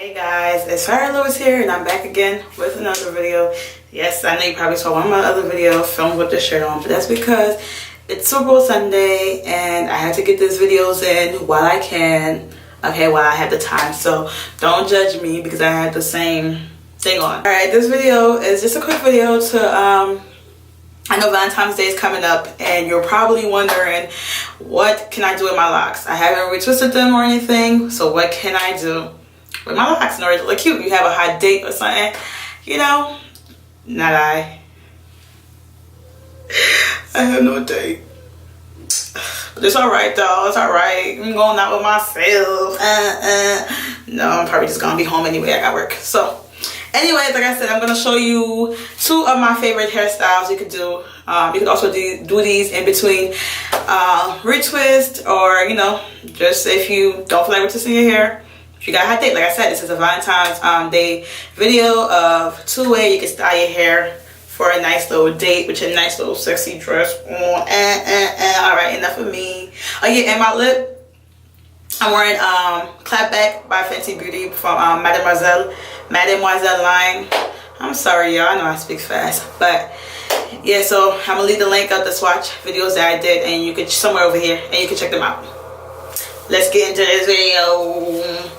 Hey guys, it's Farrah Lewis here and I'm back again with another video. Yes, I know you probably saw one of my other videos filmed with this shirt on, but that's because it's Super Bowl Sunday and I have to get these videos in while I can, okay, while I have the time. So don't judge me because I had the same thing on. Alright, this video is just a quick video to, I know Valentine's Day is coming up and you're probably wondering, what can I do with my locks? I haven't retwisted them or anything, so what can I do with my locks in order to look cute? You have a hot date or something, you know? Not I. I have no date. But it's alright though, it's alright. I'm going out with myself. No, I'm probably just gonna be home anyway. I got work. So, anyways, like I said, I'm gonna show you two of my favorite hairstyles you could do. You could also do these in between retwist, or you know, just if you don't feel like retwisting your hair. If you got a hot date, like I said, this is a Valentine's Day video of two ways you can style your hair for a nice little date with your nice little sexy dress on. Alright, enough of me. Oh yeah, and my lip, I'm wearing Clapback by Fenty Beauty from Mademoiselle line. I'm sorry y'all, I know I speak fast, but yeah, so I'm gonna leave the link of the swatch videos that I did, and you could somewhere over here and you can check them out. Let's get into this video.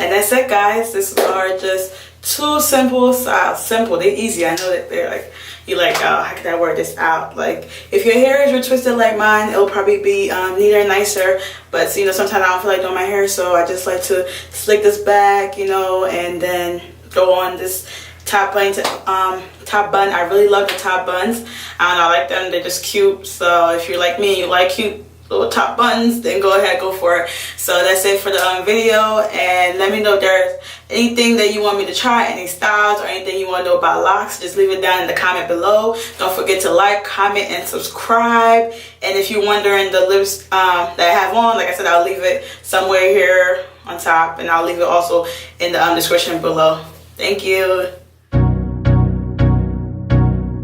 That's it guys. These are just two simple styles. Simple, they're easy. I know that they're like, you're like, oh, how can I work this out? Like, if your hair is retwisted like mine, it'll probably be neater and nicer. But you know, sometimes I don't feel like doing my hair, so I just like to slick this back, you know, and then go on this top bun. I really love the top buns. I don't know, I like them. They're just cute. So if you're like me and you like cute little top buttons, then go ahead, go for it. So that's it for the video, and let me know if there's anything that you want me to try, any styles or anything you want to know about locks. Just leave it down in the comment below. Don't forget to like, comment, and subscribe. And if you're wondering the lips that I have on, like I said, I'll leave it somewhere here on top, and I'll leave it also in the description below. Thank you.